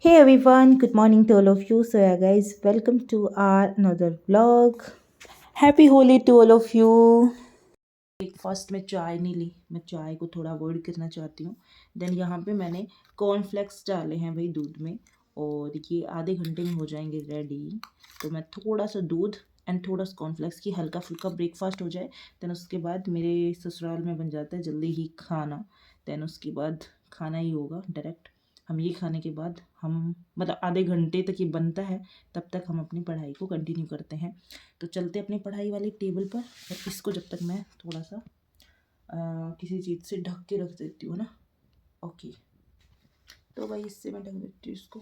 Hey everyone, good morning to all of you. So yeah guys, welcome to our another vlog. Happy Holi to all of you. Breakfast में चाय नहीं ली, मैं चाय को थोड़ा avoid करना चाहती हूँ। देन यहाँ पे मैंने कॉर्नफ्लेक्स डाले हैं भाई दूध में, और ये आधे घंटे में हो जाएंगे रेडी। तो मैं थोड़ा सा दूध एंड थोड़ा सा कॉर्नफ्लेक्स की हल्का फुल्का ब्रेकफास्ट हो जाए, देन उसके बाद मेरे ससुराल में बन जाता है जल्दी ही खाना। देन उसके बाद खाना ही होगा डायरेक्ट। हम ये खाने के बाद हम मतलब आधे घंटे तक ये बनता है, तब तक हम अपनी पढ़ाई को कंटिन्यू करते हैं। तो चलते अपनी पढ़ाई वाली टेबल पर, और इसको जब तक मैं थोड़ा सा किसी चीज़ से ढक के रख देती हूँ ना। ओके, तो भाई इससे मैं ढक देती हूँ इसको।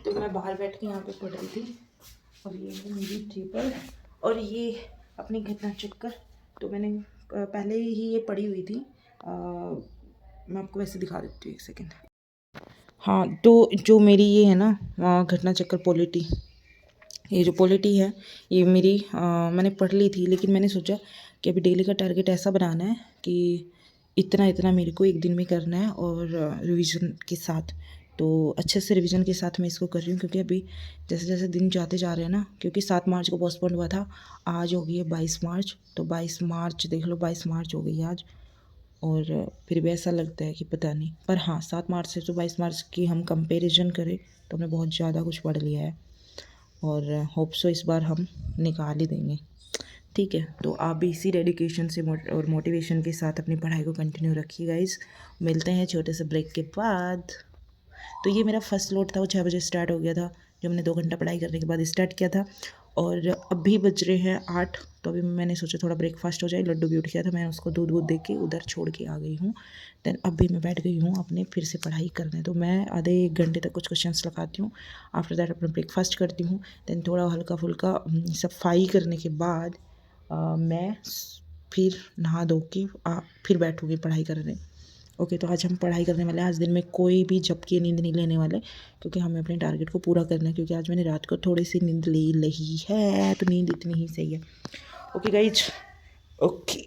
तो मैं बाहर बैठ के यहाँ पे पढ़ रही थी, और ये है मेरी टेबल, और ये अपनी घटना चक्कर। तो मैंने पहले ही ये पढ़ी हुई थी। मैं आपको वैसे दिखा देती हूँ, एक सेकेंड। हाँ, तो जो मेरी ये है ना घटना चक्कर पॉलिटी, ये जो पॉलिटी है ये मेरी मैंने पढ़ ली थी, लेकिन मैंने सोचा कि अभी डेली का टारगेट ऐसा बनाना है कि इतना इतना मेरे को एक दिन में करना है, और रिवीजन के साथ। तो अच्छे से रिवीजन के साथ मैं इसको कर रही हूँ, क्योंकि अभी जैसे जैसे दिन जाते जा रहे हैं ना, क्योंकि 7 मार्च को पोस्टपोन हुआ था, आज हो गई है 22 मार्च। तो 22 मार्च देख लो, 22 मार्च हो गई आज। और फिर भी ऐसा लगता है कि पता नहीं, पर हाँ 7 मार्च से तो 22 मार्च की हम कंपेरिजन करें तो हमने बहुत ज़्यादा कुछ पढ़ लिया है, और होप सो इस बार हम निकाल ही देंगे। ठीक है, तो आप भी इसी डेडिकेशन से और मोटिवेशन के साथ अपनी पढ़ाई को कंटिन्यू रखिए गाइस। मिलते हैं छोटे से ब्रेक के बाद। तो ये मेरा फर्स्ट लोड था, वो 6 बजे स्टार्ट हो गया था, जो हमने 2 घंटा पढ़ाई करने के बाद स्टार्ट किया था। और अभी बज रहे हैं 8। तो अभी मैंने सोचा थोड़ा ब्रेकफास्ट हो जाए। लड्डू भी उठ गया था, मैं उसको दूध वूध दे के उधर छोड़ के आ गई हूँ। देन अभी मैं बैठ गई हूँ अपने फिर से पढ़ाई करने। तो मैं आधे 1 घंटे तक कुछ क्वेश्चंस लगाती हूँ। आफ्टर दैट अपना ब्रेकफास्ट करती हूँ। देन थोड़ा हल्का फुल्का सफाई करने के बाद मैं फिर नहा धो के फिर बैठूँगी पढ़ाई करने। ओके, तो आज हम पढ़ाई करने वाले हैं। आज दिन में कोई भी झपकी नींद नहीं लेने वाले, क्योंकि हमें अपने टारगेट को पूरा करना है। क्योंकि आज मैंने रात को थोड़ी सी नींद ले ली है, तो नींद इतनी ही सही है। Okay guys, okay.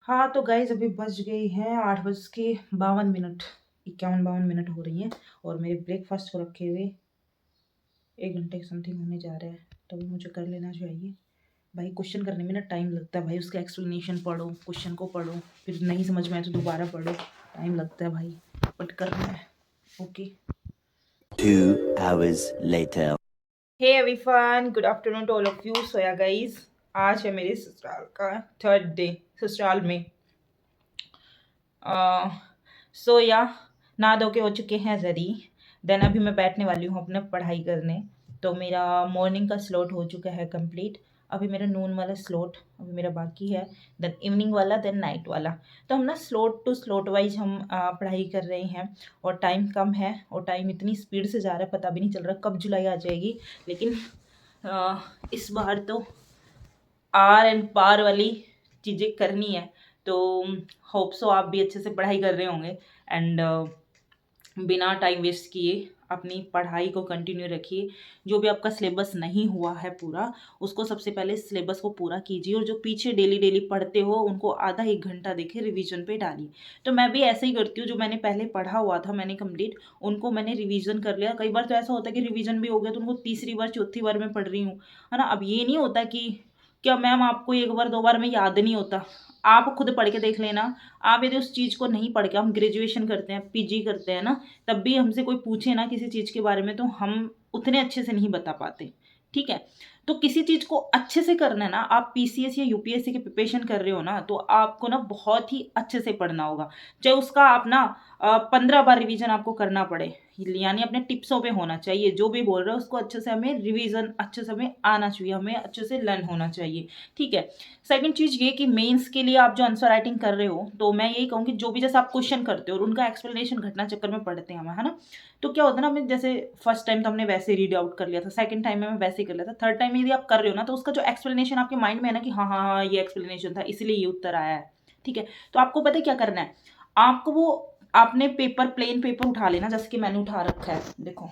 हाँ तो गाइज अभी बज गई हैं 8:52, 51-52 हो रही हैं, और मेरे ब्रेकफास्ट को रखे हुए 1 घंटे के समथिंग होने जा रहा है। तो अभी मुझे कर लेना चाहिए। भाई क्वेश्चन करने में ना टाइम लगता है भाई, उसका एक्सप्लेनेशन पढ़ो, क्वेश्चन को पढ़ो, फिर नहीं समझ में आए तो दोबारा पढ़ो, टाइम लगता है भाई, बट करना है। Okay, 2 hours later. Hey everyone, good afternoon to all of you. So yeah guys, आज है मेरे ससुराल का 3rd डे ससुराल में। या नहा धो के हो चुके हैं रेडी। देन अभी मैं बैठने वाली हूँ अपना पढ़ाई करने। तो मेरा मॉर्निंग का स्लॉट हो चुका है कंप्लीट। अभी मेरा नून वाला स्लॉट अभी मेरा बाकी है, देन इवनिंग वाला, देन नाइट वाला। तो हम ना स्लॉट टू स्लॉट वाइज हम पढ़ाई कर रहे हैं, और टाइम कम है, और टाइम इतनी स्पीड से जा रहा है पता भी नहीं चल रहा कब जुलाई आ जाएगी। लेकिन इस बार तो आर एंड पार वाली चीज़ें करनी है। तो होप सो आप भी अच्छे से पढ़ाई कर रहे होंगे, एंड बिना टाइम वेस्ट किए अपनी पढ़ाई को कंटिन्यू रखिए। जो भी आपका सिलेबस नहीं हुआ है पूरा, उसको सबसे पहले सिलेबस को पूरा कीजिए, और जो पीछे डेली डेली पढ़ते हो उनको आधा 1 घंटा देके रिवीजन पे डालिए। तो मैं भी ऐसे ही करती हूँ, जो मैंने पहले पढ़ा हुआ था मैंने कंप्लीट, उनको मैंने रिवीजन कर लिया। कई बार तो ऐसा होता है कि रिवीजन भी हो गया तो उनको तीसरी बार चौथी बार में पढ़ रही हूँ, है ना। अब ये नहीं होता कि क्या मैम आपको 1 बार 2 बार में याद नहीं होता, आप खुद पढ़ के देख लेना। आप यदि उस चीज़ को नहीं पढ़ के, हम ग्रेजुएशन करते हैं, पीजी करते हैं ना, तब भी हमसे कोई पूछे ना किसी चीज़ के बारे में, तो हम उतने अच्छे से नहीं बता पाते। ठीक है, तो किसी चीज़ को अच्छे से करना है ना, आप पीसीएस या यूपीएससी के प्रिपरेशन कर रहे हो ना, तो आपको ना बहुत ही अच्छे से पढ़ना होगा। चाहे उसका आप ना 15 बार रिवीजन आपको करना पड़े, यानी अपने टिप्सों पे होना चाहिए। जो भी बोल रहे हो उसको अच्छे से हमें रिवीजन अच्छे से हमें आना चाहिए, हमें अच्छे से लर्न होना चाहिए। ठीक है, सेकंड चीज़ ये कि मेंस के लिए आप जो आंसर राइटिंग कर रहे हो, तो मैं यही कहूँ कि जो भी जैसे आप क्वेश्चन करते हो और उनका एक्सप्लेनेशन घटना चक्कर में पढ़ते हैं हम, है ना। तो क्या होता है ना, हमें जैसे फर्स्ट टाइम तो हमने वैसे रीड आउट कर लिया था, सेकंड टाइम में मैं वैसे ही कर लिया था, थर्ड टाइम यदि आप कर रहे हो ना, तो उसका जो एक्सप्लेनेशन आपके माइंड में है ना कि हाँ हाँ हाँ ये एक्सप्लेनेशन था इसलिए ये उत्तर आया है। ठीक है, तो आपको पता है क्या करना है, आपको वो आपने पेपर, प्लेन पेपर उठा लेना, जैसे कि मैंने उठा रखा है, देखो।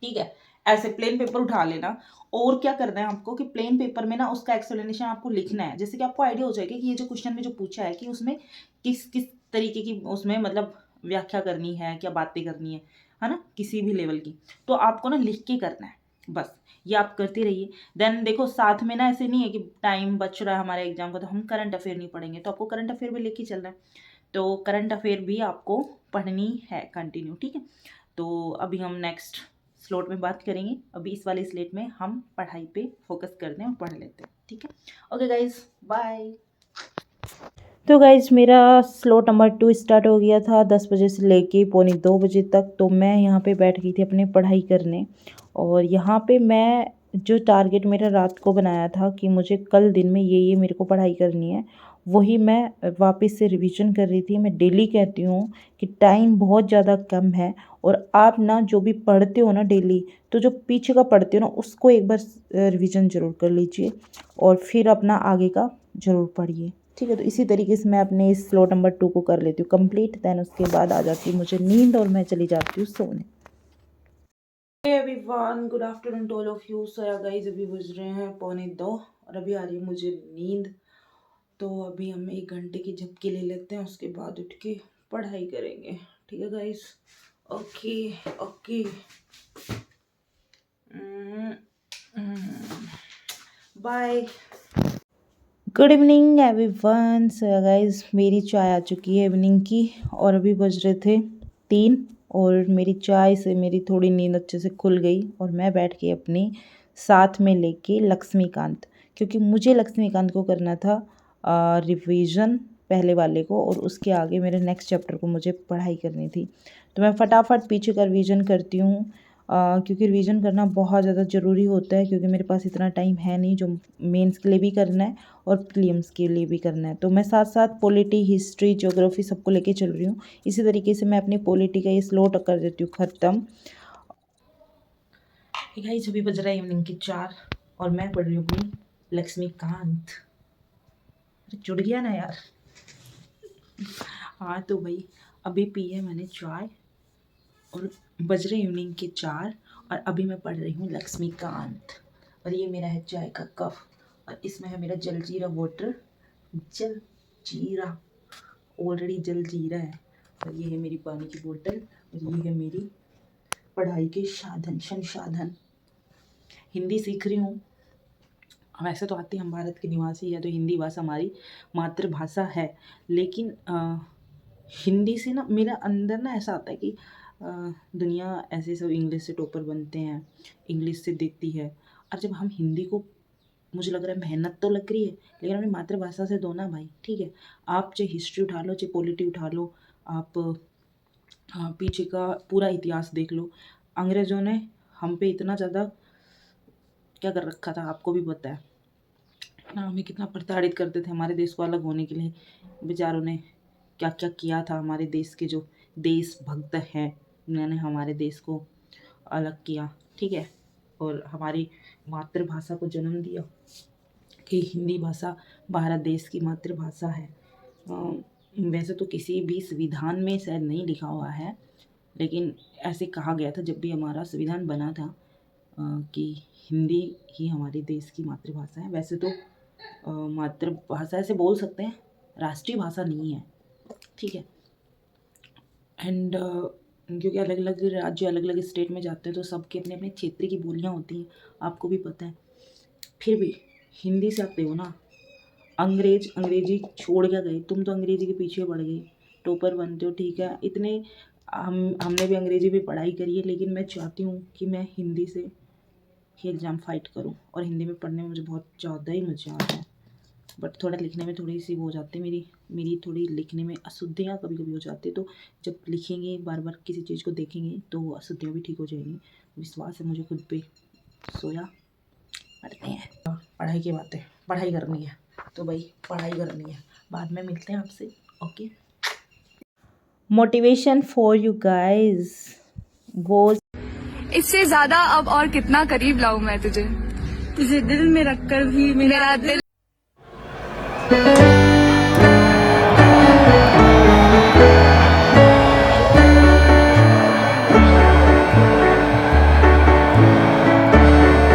ठीक है, ऐसे प्लेन पेपर उठा लेना, और क्या करना है आपको कि प्लेन पेपर में ना उसका एक्सप्लेनेशन आपको लिखना है, जैसे कि आपको आइडिया हो जाएगा कि ये जो क्वेश्चन में जो पूछा है कि उसमें किस किस तरीके की उसमें मतलब व्याख्या करनी है, क्या बातें करनी है ना, किसी भी लेवल की, तो आपको ना लिख के करना है बस। ये आप करते रहिए। देन देखो साथ में ना ऐसे नहीं है कि टाइम बच रहा है हमारे एग्जाम का तो हम करंट अफेयर नहीं पढ़ेंगे, तो आपको करंट अफेयर भी लेके चलना है, तो करंट अफेयर भी आपको पढ़नी है कंटिन्यू, ठीक है। तो अभी हम नेक्स्ट स्लॉट में बात करेंगे, अभी इस वाले स्लेट में हम पढ़ाई पे फोकस करते हैं और पढ़ लेते हैं, ठीक है। Okay guys, bye. तो गाइज मेरा स्लॉट नंबर 2 स्टार्ट हो गया था 10 बजे से लेके पौने 2 बजे तक। तो मैं यहाँ पे बैठ गई थी अपने पढ़ाई करने, और यहाँ पे मैं जो टारगेट मेरा रात को बनाया था कि मुझे कल दिन में ये मेरे को पढ़ाई करनी है, वही मैं वापस से रिवीजन कर रही थी। मैं डेली कहती हूँ कि टाइम बहुत ज़्यादा कम है, और आप ना जो भी पढ़ते हो ना डेली, तो जो पीछे का पढ़ते हो ना उसको एक बार रिवीजन ज़रूर कर लीजिए, और फिर अपना आगे का ज़रूर पढ़िए, ठीक है। तो इसी तरीके से मैं अपने इस स्लॉट नंबर 2 को कर लेती हूँ कंप्लीट। देन उसके बाद आ जाती है मुझे नींद और मैं चली जाती हूँ सोने। Hey everyone, good afternoon to all of you. So yeah guys अभी बज रहे हैं पौने 2 और अभी आ रही है मुझे नींद। तो अभी हम 1 घंटे की झपकी ले लेते हैं, उसके बाद उठ के पढ़ाई करेंगे, ठीक है guys. Okay okay, bye. Good evening everyone. So guys मेरी चाय आ चुकी है इवनिंग की, और अभी बज रहे थे 3, और मेरी चाय से मेरी थोड़ी नींद अच्छे से खुल गई, और मैं बैठ के अपने साथ में लेके लक्ष्मीकांत, क्योंकि मुझे लक्ष्मीकांत को करना था रिवीजन पहले वाले को, और उसके आगे मेरे नेक्स्ट चैप्टर को मुझे पढ़ाई करनी थी। तो मैं फटाफट पीछे का रिवीजन करती हूँ, क्योंकि रिवीजन करना बहुत ज़्यादा ज़रूरी होता है, क्योंकि मेरे पास इतना टाइम है नहीं जो मेंस के लिए भी करना है और प्रीलिम्स के लिए भी करना है। तो मैं साथ साथ पॉलिटी, हिस्ट्री, ज्योग्राफी सबको लेके चल रही हूँ। इसी तरीके से मैं अपनी पॉलिटी का ये स्लॉट कर देती हूँ ख़त्म। गाइस अभी बज रहा है इवनिंग के 4 और मैं पढ़ रही हूँ अपनी लक्ष्मीकांत। जुड़ गया ना यार। हाँ तो भाई अभी पी है मैंने चाय, और बज रहे इवनिंग के 4 और अभी मैं पढ़ रही हूँ लक्ष्मीकांत। और ये मेरा है चाय का कप, और इसमें है मेरा जलजीरा वाटर। जलजीरा ऑलरेडी जलजीरा है। और ये है मेरी पानी की बोतल, और ये है मेरी पढ़ाई के संसाधन। हिंदी सीख रही हूँ। वैसे तो आती हम भारत के निवासी है, तो हिंदी भाषा हमारी मातृभाषा है, लेकिन हिंदी से ना मेरा अंदर ना ऐसा आता है कि दुनिया ऐसे सब इंग्लिश से टॉपर बनते हैं, इंग्लिश से देती है, और जब हम हिंदी को, मुझे लग रहा है मेहनत तो लग रही है, लेकिन अपनी मातृभाषा से दो ना भाई, ठीक है। आप चाहे हिस्ट्री उठा लो, चाहे पॉलिटी उठा लो, आप पीछे का पूरा इतिहास देख लो। अंग्रेज़ों ने हम पे इतना ज़्यादा क्या कर रखा था, आपको भी पता है ना, हमें कितना प्रताड़ित करते थे हमारे देश को अलग होने के लिए। बेचारों ने क्या क्या किया था, हमारे देश के जो देशभक्त हैं उन्होंने हमारे देश को अलग किया, ठीक है, और हमारी मातृभाषा को जन्म दिया कि हिंदी भाषा भारत देश की मातृभाषा है। वैसे तो किसी भी संविधान में शायद नहीं लिखा हुआ है, लेकिन ऐसे कहा गया था जब भी हमारा संविधान बना था कि हिंदी ही हमारे देश की मातृभाषा है। वैसे तो मातृभाषा ऐसे बोल सकते हैं, राष्ट्रीय भाषा नहीं है, ठीक है। एंड क्योंकि अलग अलग राज्य अलग अलग स्टेट में जाते हैं, तो सबके अपने अपने क्षेत्र की बोलियाँ होती हैं, आपको भी पता है। फिर भी हिंदी से आप देखो ना, अंग्रेजी छोड़ के गए, तुम तो अंग्रेजी के पीछे पड़ गई, टॉपर बनते हो, ठीक है। इतने हमने भी अंग्रेजी भी पढ़ाई करी है, लेकिन मैं चाहती हूँ कि मैं हिंदी से ही एग्ज़ाम फाइट करूँ, और हिंदी में पढ़ने में मुझे बहुत ज़्यादा ही मज़ा आता है। बट थोड़ा लिखने में थोड़ी सी वो हो जाती है, मेरी थोड़ी लिखने में अशुद्धियाँ कभी कभी हो जाती है। तो जब लिखेंगे, बार बार किसी चीज़ को देखेंगे, तो वो अशुद्धियाँ भी ठीक हो जाएंगी। विश्वास है मुझे खुद पे। सोया पढ़ते हैं, पढ़ाई की बातें, पढ़ाई करनी है तो भाई पढ़ाई करनी है। बाद में मिलते हैं आपसे, okay. Motivation for you guys वो, इससे ज्यादा अब और कितना करीब लाऊं मैं तुझे दिल में रखकर भी मेरा दिल।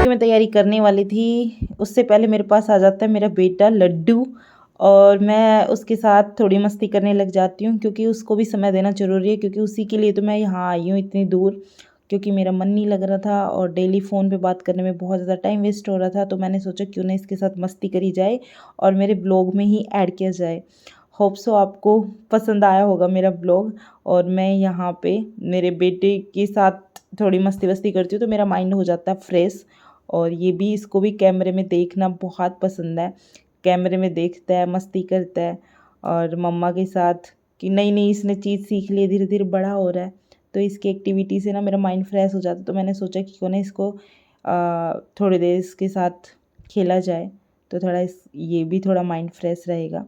मैं तैयारी करने वाली थी, उससे पहले मेरे पास आ जाता है मेरा बेटा लड्डू, और मैं उसके साथ थोड़ी मस्ती करने लग जाती हूँ, क्योंकि उसको भी समय देना ज़रूरी है, क्योंकि उसी के लिए तो मैं यहाँ आई हूँ इतनी दूर, क्योंकि मेरा मन नहीं लग रहा था और डेली फ़ोन पे बात करने में बहुत ज़्यादा टाइम वेस्ट हो रहा था। तो मैंने सोचा क्यों ना इसके साथ मस्ती करी जाए और मेरे ब्लॉग में ही ऐड किया जाए। होप सो आपको पसंद आया होगा मेरा ब्लॉग। और मैं यहाँ पे मेरे बेटे के साथ थोड़ी मस्ती वस्ती करती हूँ तो मेरा माइंड हो जाता है फ्रेश। और ये भी, इसको भी कैमरे में देखना बहुत पसंद है, कैमरे में देखता है, मस्ती करता है। और मम्मा के साथ कि नई नई इसने चीज़ सीख ली है, धीरे धीरे बड़ा हो रहा है, तो इसकी एक्टिविटी से ना मेरा माइंड फ्रेश हो जाता है। तो मैंने सोचा कि क्यों ना इसको थोड़ी देर इसके साथ खेला जाए, तो थोड़ा ये भी थोड़ा माइंड फ्रेश रहेगा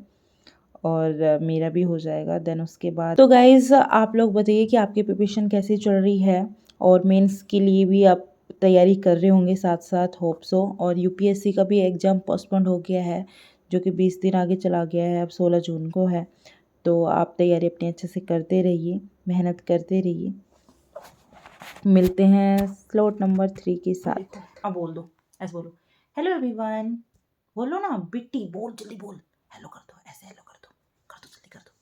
और मेरा भी हो जाएगा। देन उसके बाद तो गाइज़ आप लोग बताइए कि आपकी प्रिपरेशन कैसी चल रही है, और मेंस के लिए भी आप तैयारी कर रहे होंगे साथ साथ, होप सो। और यूपीएससी का भी एग्ज़ाम पोस्टपोन्ड हो गया है, जो कि 20 दिन आगे चला गया है, अब 16 जून को है। तो आप तैयारी अपनी अच्छे से करते रहिए, मेहनत करते रहिए। मिलते हैं स्लॉट नंबर 3 के साथ। अब बोल दो, ऐसे बोलो, हेलो एवरीवन, बोलो ना बिट्टी, बोल जल्दी बोल, हेलो कर दो, ऐसे हेलो कर दो जल्दी कर दो।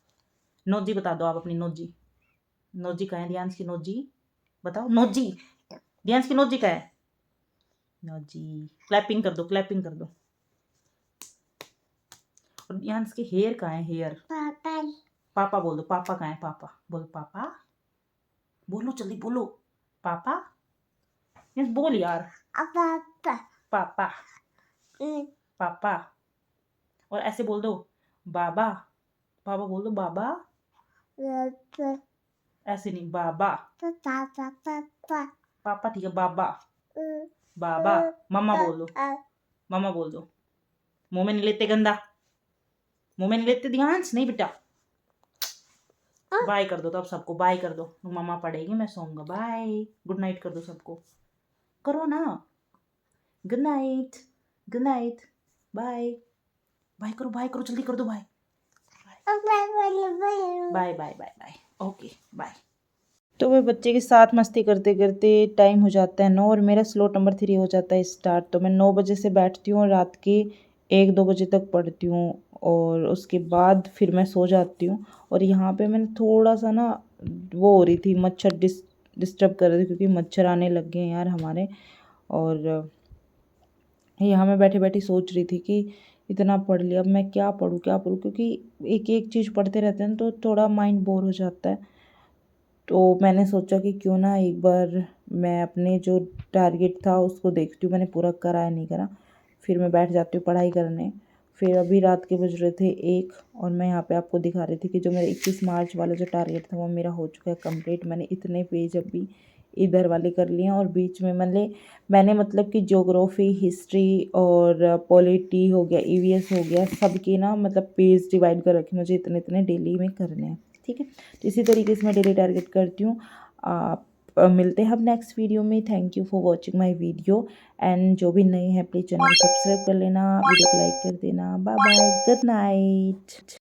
नोजी बता दो आप अपनी नोजी, नोजी का है ध्यान की नोजी, बताओ नोजी, ध्यान की नोजी का है नोजी। क्लैपिंग कर दो, क्लैपिंग कर दो। और ध्यान के हेयर का है, हेयर, पापा, पापा बोल दो, पापा का है, पापा बोलो, पापा बोलो जल्दी बोलो, पापा, यस बोल यार, पापा, पापा, पापा। और ऐसे बोल दो, बाबा, बाबा बोल दो, बाबा, ऐसे नहीं, बाबा, पापा ठीक है, बाबा, बाबा। मम्मा बोल दो, मम्मा बोल दो। मुंह में नहीं लेते गंदा, मुंह में नहीं लेते, ध्यान से नहीं बेटा। बाय कर दो तो अब सबको, बाय कर दो, मम्मा पढ़ेगी मैं सोऊंगा, बाय, गुड नाइट कर दो सबको, करो ना, good night, good night, bye, bye करो, बाय करो, जल्दी कर दो, bye, bye bye bye bye, okay bye. तो वह बच्चे के साथ मस्ती करते करते टाइम हो जाता है 9, और मेरा स्लॉट नंबर 3 हो जाता है स्टार्ट। तो मैं 9 बजे से बैठती हूँ और रात के 1-2 बजे तक पढ़ती हूँ, और उसके बाद फिर मैं सो जाती हूँ। और यहाँ पे मैंने थोड़ा सा ना वो हो रही थी, मच्छर डिस्टर्ब कर रहे थे, क्योंकि मच्छर आने लग गए हैं यार हमारे। और यहाँ मैं बैठी बैठी सोच रही थी कि इतना पढ़ लिया, अब मैं क्या पढ़ूँ क्या पढ़ूँ, क्योंकि एक एक चीज़ पढ़ते रहते हैं तो थोड़ा माइंड बोर हो जाता है। तो मैंने सोचा कि क्यों ना एक बार मैं अपने जो टारगेट था उसको देखती हूँ, मैंने पूरा करा है नहीं करा, फिर मैं बैठ जाती हूँ पढ़ाई करने। फिर अभी रात के बज रहे थे 1, और मैं यहाँ पे आपको दिखा रही थी कि जो मेरा 21 मार्च वाला जो टारगेट था वो मेरा हो चुका है कंप्लीट। मैंने इतने पेज अभी इधर वाले कर लिए हैं, और बीच में मैंने मतलब कि ज्योग्राफी, हिस्ट्री और पॉलिटी हो गया, ईवीएस हो गया, सबके ना मतलब पेज डिवाइड कर रखे, मुझे इतने इतने डेली में करने हैं, ठीक है। तो इसी तरीके से मैं डेली टारगेट करती हूँ। आप मिलते हैं अब नेक्स्ट वीडियो में। Thank you for watching my video, and जो भी नए हैं प्लीज़ चैनल को सब्सक्राइब कर लेना, वीडियो को लाइक कर देना। Bye bye, good night.